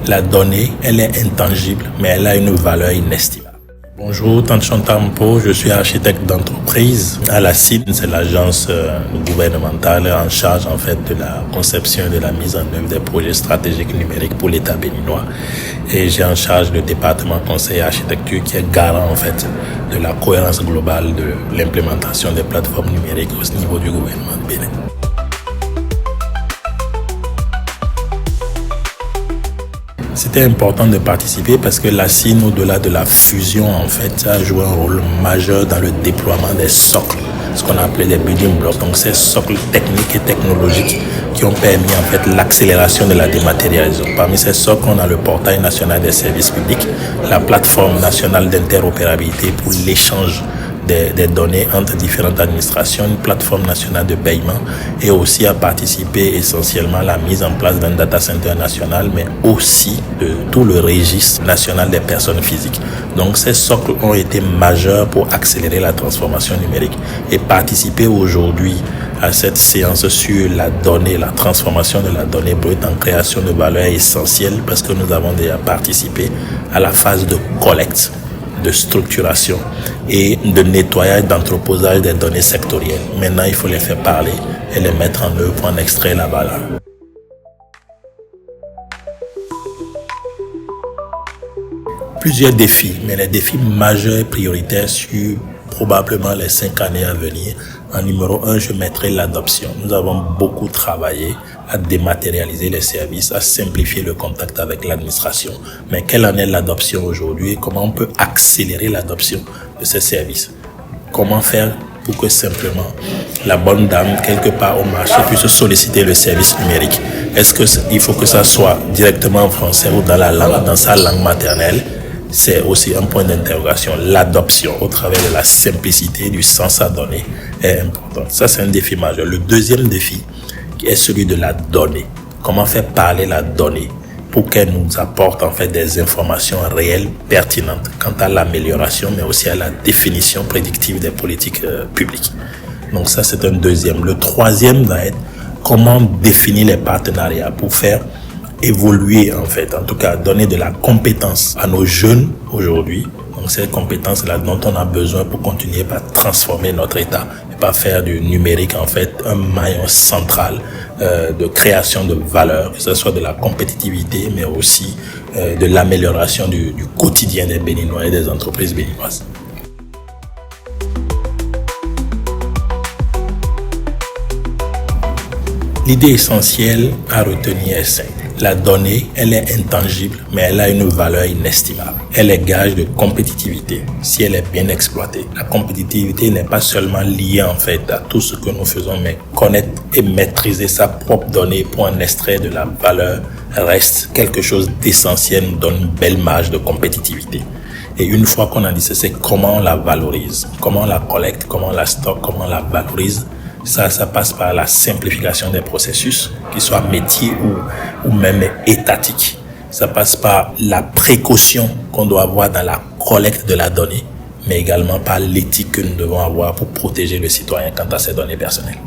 La donnée, elle est intangible, mais elle a une valeur inestimable. Bonjour, Tanchanta Mpo, je suis architecte d'entreprise à la CIN, c'est l'agence gouvernementale en charge en fait de la conception et de la mise en œuvre des projets stratégiques numériques pour l'État béninois. Et j'ai en charge le département conseil et architecture qui est garant en fait de la cohérence globale de l'implémentation des plateformes numériques au niveau du gouvernement de Bénin. C'était important de participer parce que la CIN, au-delà de la fusion, en fait, a joué un rôle majeur dans le déploiement des socles, ce qu'on appelait des building blocks. Donc, ces socles techniques et technologiques qui ont permis, en fait, l'accélération de la dématérialisation. Parmi ces socles, on a le portail national des services publics, la plateforme nationale d'interopérabilité pour l'échange des données entre différentes administrations, une plateforme nationale de paiement et aussi à participer essentiellement à la mise en place d'un data center national, mais aussi de tout le registre national des personnes physiques. Donc ces socles ont été majeurs pour accélérer la transformation numérique et participer aujourd'hui à cette séance sur la donnée, la transformation de la donnée brute en création de valeur essentielle parce que nous avons déjà participé à la phase de collecte, de structuration et de nettoyage, d'entreposage des données sectorielles. Maintenant, il faut les faire parler et les mettre en œuvre pour en extraire la valeur. Plusieurs défis, mais les défis majeurs et prioritaires sur probablement les 5 années à venir. En numéro 1, je mettrai l'adoption. Nous avons beaucoup travaillé à dématérialiser les services, à simplifier le contact avec l'administration. Mais quelle en est l'adoption aujourd'hui et comment on peut accélérer l'adoption de ces services? Comment faire pour que simplement la bonne dame, quelque part au marché, puisse solliciter le service numérique? Est-ce qu'il faut que ça soit directement en français ou dans sa langue maternelle? C'est aussi un point d'interrogation. L'adoption au travers de la simplicité, du sens à donner est important. Ça, c'est un défi majeur. Le deuxième défi est celui de la donnée. Comment faire parler la donnée pour qu'elle nous apporte en fait des informations réelles, pertinentes quant à l'amélioration, mais aussi à la définition prédictive des politiques publiques. Donc ça, c'est un deuxième. Le troisième va être comment définir les partenariats pour faire évoluer en fait, en tout cas donner de la compétence à nos jeunes aujourd'hui. Donc ces compétences-là dont on a besoin pour continuer à transformer notre État et pas faire du numérique en fait un maillon central de création de valeur, que ce soit de la compétitivité mais aussi de l'amélioration du quotidien des Béninois et des entreprises béninoises. L'idée essentielle à retenir est simple. La donnée, elle est intangible, mais elle a une valeur inestimable. Elle est gage de compétitivité si elle est bien exploitée. La compétitivité n'est pas seulement liée en fait à tout ce que nous faisons, mais connaître et maîtriser sa propre donnée pour en extraire de la valeur reste quelque chose d'essentiel, nous donne une belle marge de compétitivité. Et une fois qu'on a dit ça, c'est comment on la valorise, comment on la collecte, comment on la stocke, comment on la valorise. Ça passe par la simplification des processus, qu'ils soient métiers ou même étatiques. Ça passe par la précaution qu'on doit avoir dans la collecte de la donnée, mais également par l'éthique que nous devons avoir pour protéger le citoyen quant à ses données personnelles.